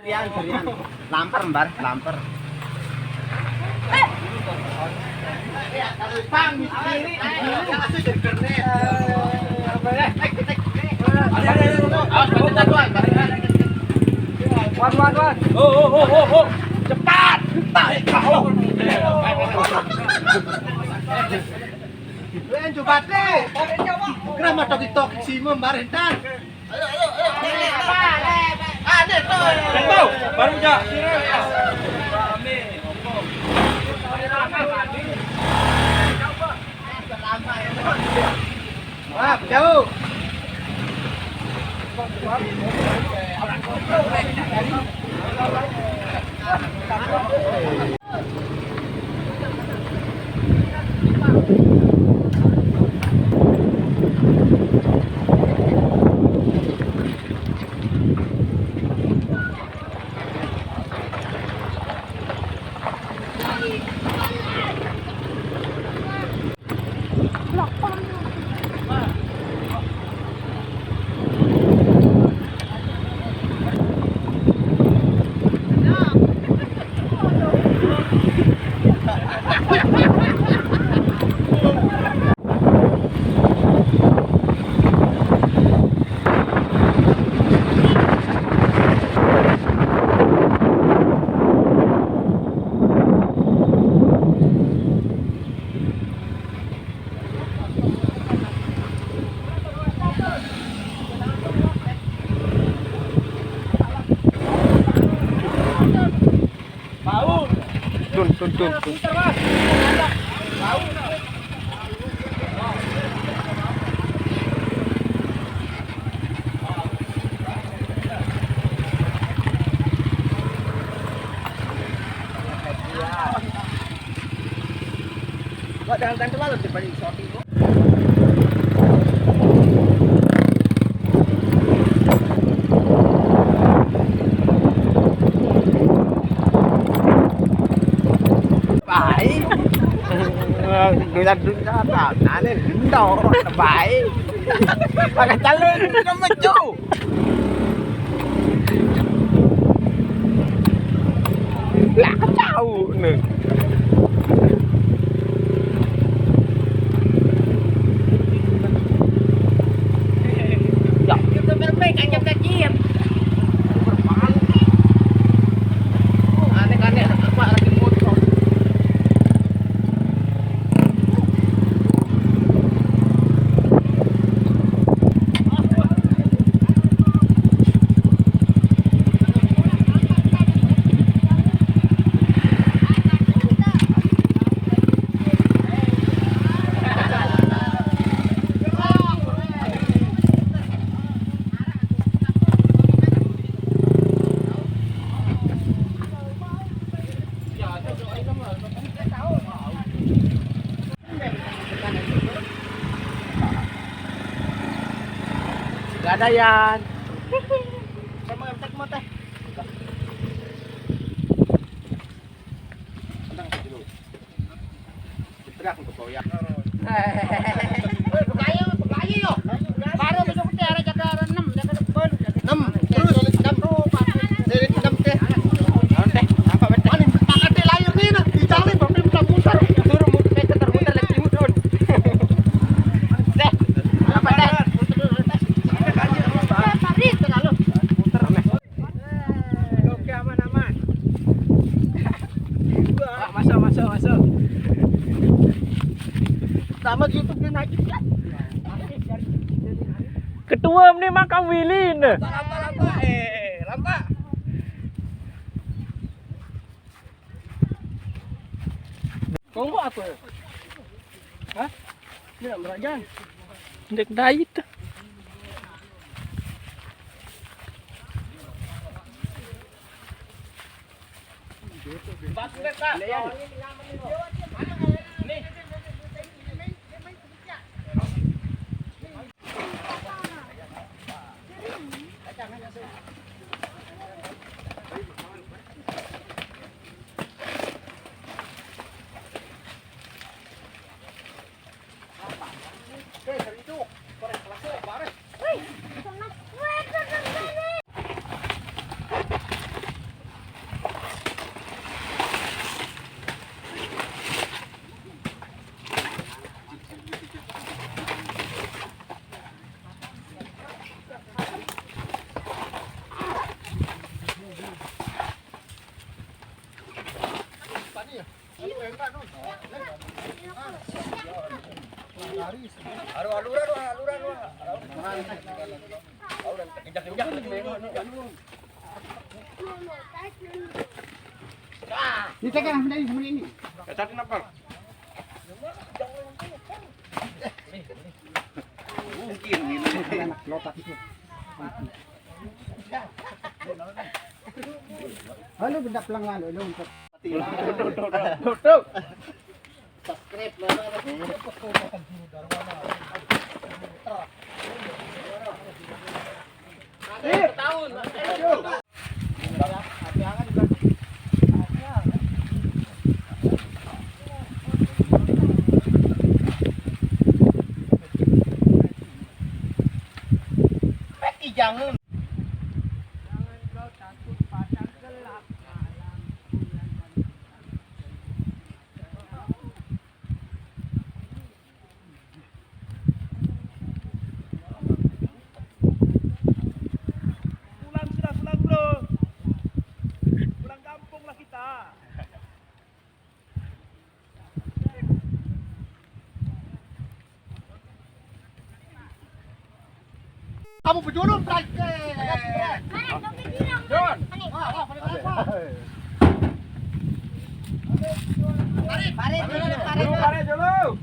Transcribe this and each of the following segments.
Durian. Lamper, Mbar, lamper. Pang, kiri. Awas bantu tuan. Wan. Oh. Cepat. Len coba deh. Kenapa tok si membarentan? Ayo. Ada tuh. Tahu, baru aja. Wah, jauh. Tun. Jangan ganti malam dibanding shopping. Dunia tak aneh gendong baik pakai calon kemeju lah kacau nih ya kita bermain kan jam kecil aneh apa lagi motor. Gak ada Yan. Saya mau ngetek mau teh. Tendang dulu. Teriak untuk kau ya. Bukayo yo. Baru besok teh ada jaga 6 jaga depan. 6 terus 6. Dari 6 teh. Teh, apa betul? Ani pakai teh layar ni nak. Dicari bapak muter. Turun muter lagi muter. Teh. Apa teh? Masuk. Sama YouTube dia naik kan? Ketua ini makam Willy nih. Lama. Kau mau apa? Hah? Ini nak merajan. Dek dait. Bagus tak? Nih. Ini tekan dari sini ini. Cari napal. Mungkin Anak lotak itu. Halo benda pelang lalu lu untuk Tutup. subscribe Tahun. jangan kau takut padang gelap malam bulan dan Pulang sudah pulang bro. Pulang kampung lah kita. kamu berjulur praktek. John. Parit dulu.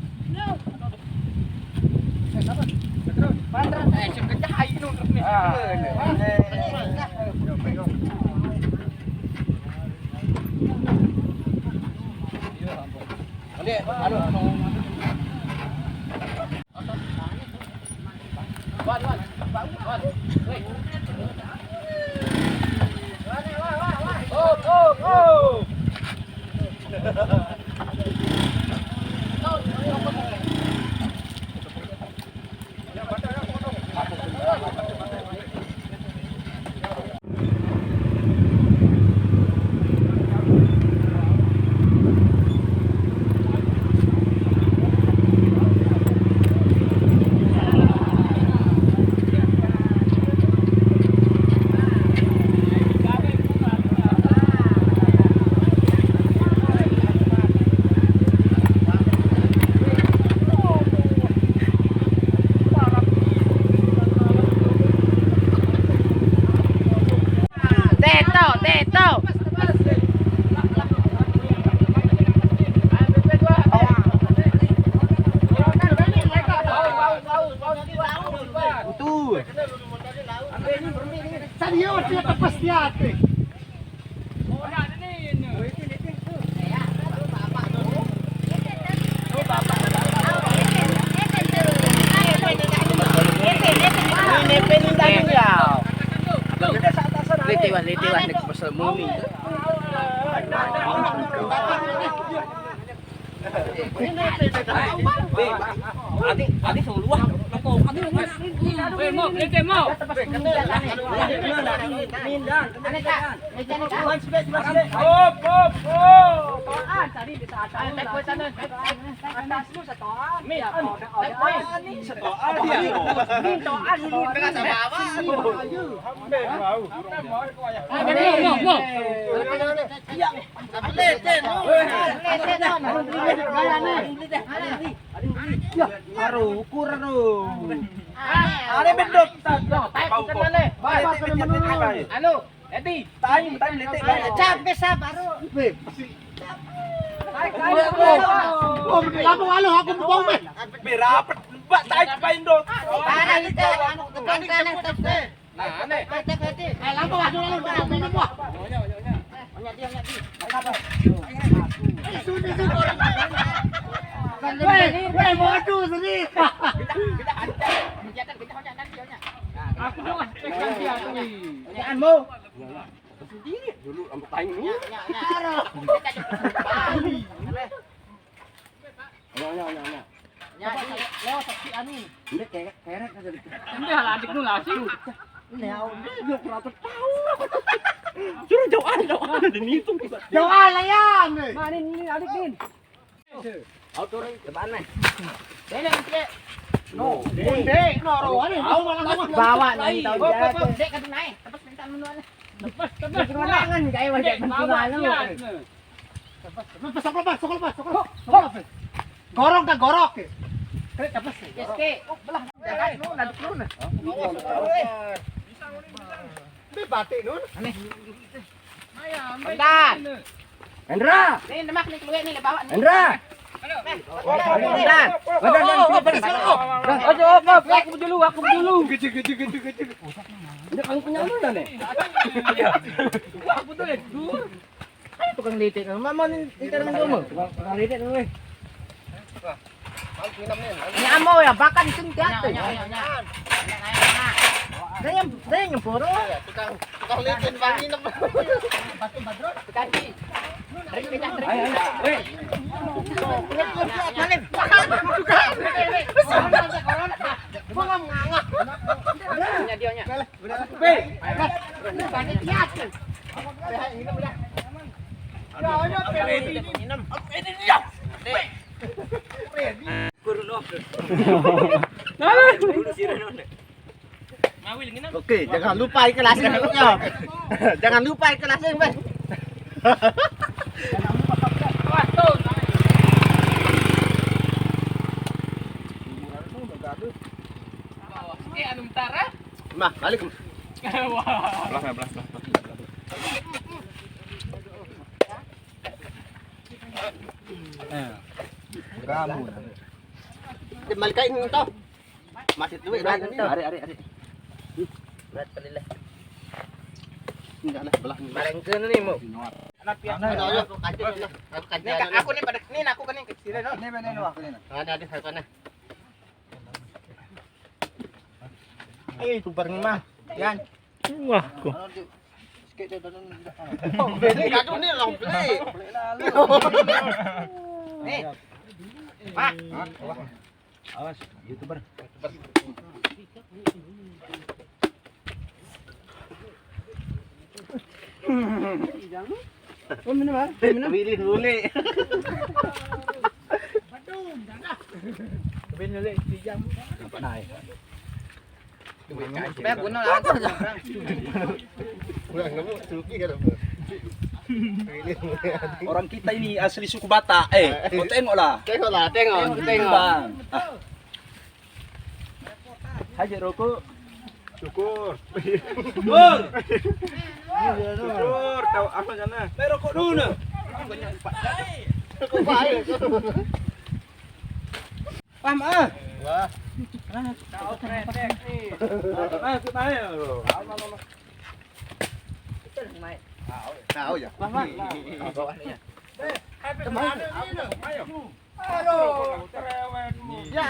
Serius dia tepas dia ate. Litiwan nagpasal mumi. Adi semua. Are bendok. Halo, Edi. Time letik. Capek sabar. Oh, lapang alo aku mau meh. Berapa? Mbak taik pain dong. Parah itu anu kebang kanan tete. Nah, aneh. Lapang alo alo minum wah. Weh, bodoh sini. Aku doang cek dia tuh. Pertanyaanmu. Dulu ambil taing ini. Lewat saksi anu. Ini keret aja. Ini hal adik nu lah sih. Yuk ratus tahu. Suruh jauhan dan itu. Jauh alayan. Mana ini adik nih? Auto ring depan nih. Dele ente. No, bunde, noro ani. Bawa nang tahu dia. Dek kan naik. Tepas minta menuan. Kerulangan kayak wajah penjualan lu. Sokol pas. Gorok dah gorok. Kret apa sih? Oke. Belah. Jangan lu naduk lu nah. Ini batik nun. Bentar. Hendra, Nih demak nih keluar nih bawa nih. Hendra. Bentar. Aku dulu. Gede. Ini kamu punya mana nih? Aku tuh dur. Ayo tukang litik. Mama nih ikan kamu. Tukang lidik nih. Ini amo ya bahkan sengkat tuh. Saya nyempur. Tukang litin bang inem. Kaki. Oke, jangan lupa ikhlasin ya. Jangan lupa ikhlasin, Bang. Mah, balik. Kamu. Malikain to. Masih duit dah. Ari. Berat kali lah. Enggak lah, belah. Malengkeun nih mau. Ayo, aku kaji. Nih aku nih pada nih aku kan yang kecil no. Ini benar aku ini. Ada sana. Itu bareng mah. Yan. Wah, kok. Beli kado nih long beli. Nih. Pak. Awas, YouTuber. Beli dulu. Dapat naik. Supaya bunuh langsung. Udah enggak mau suki kan. Orang kita ini asli suku Batak. Kau tengoklah. Tengok. Bang. Haja rokok. Syukur. Dur. Syukur, tahu apa sana? Rokok dulu. Kok baik. Paham ah. Wah, Tahu kretek nih. Kita aja loh. tahu ya. Aduh, cerewetmu. Ya.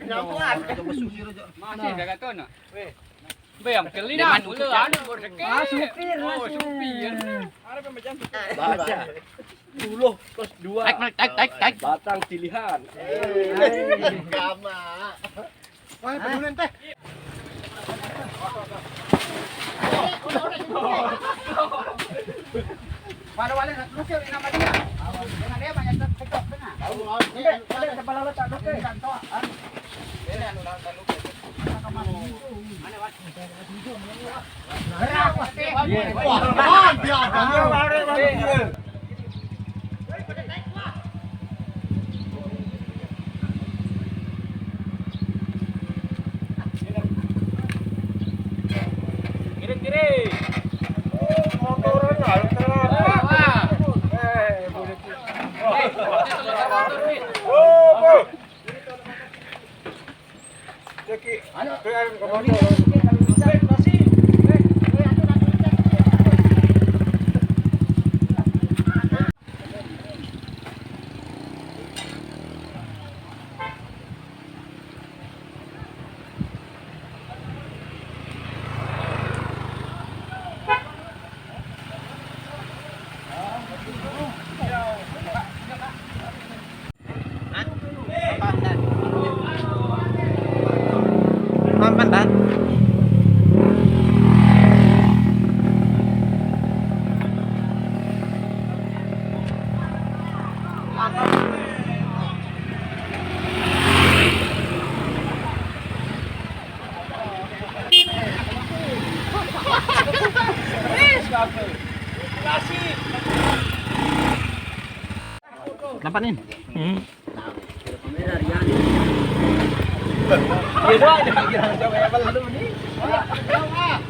Nyampuan. Masih jaga tuh no. Bayang kali dah dulu ada boreke. Supir. Ada pembacaan tuh. Baca. 10 plus 2. Taik. Batang pilihan. Gama. Wah, pedulian teh. Wala lu ke nama dia. Dengan dia banyak TikTok benar. Ada kepala letak lu ke kantor. Ini anu dan lu. Mana wan? Wah, dia. Kiri. Motoran lalu Mampan, Bang. Napanin.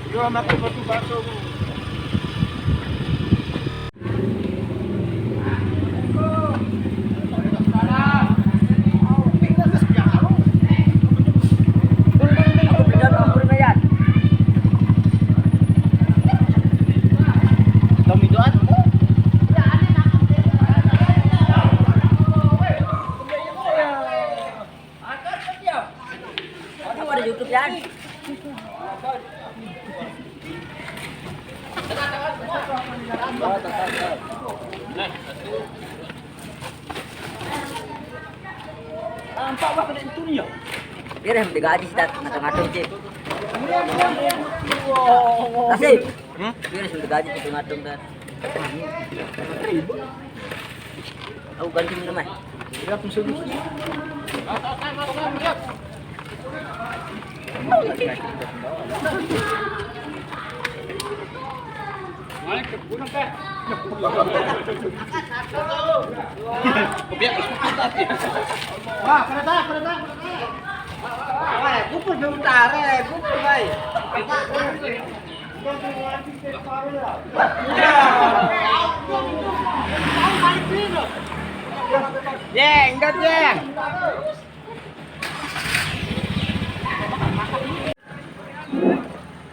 Yo makan batu-batu. Ada YouTube yan. Nampak ba kada itu niya? Biar yang digaji sih ngatung-ngatung sih. Kasih. Biar yang digaji ngatung-ngatung dan. Aku ganti minum eh. Wah, kereta. Wah, kupur bentar eh, kupur baik. Jeng, gat jeng.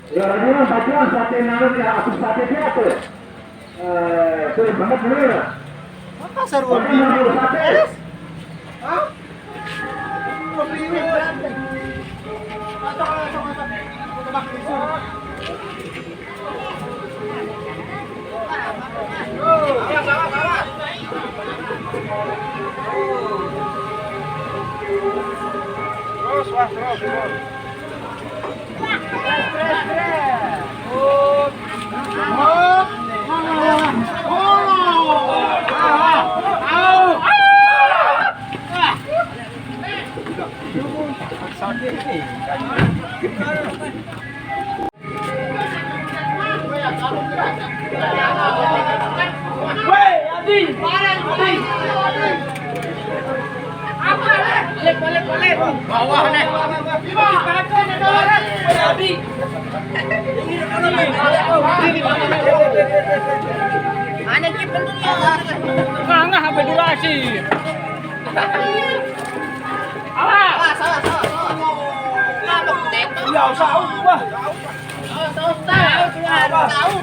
Ya, ini bagian sate namanya aku sate dia tuh. Sering banget dulu. Apa seru Tapi yang sate. Hah? Kopi ini berapa? Terus. Bawah nih. Mana kip penduduk? Ngangah sampai durasi. Salah. Ya, usah ubah. Tahu.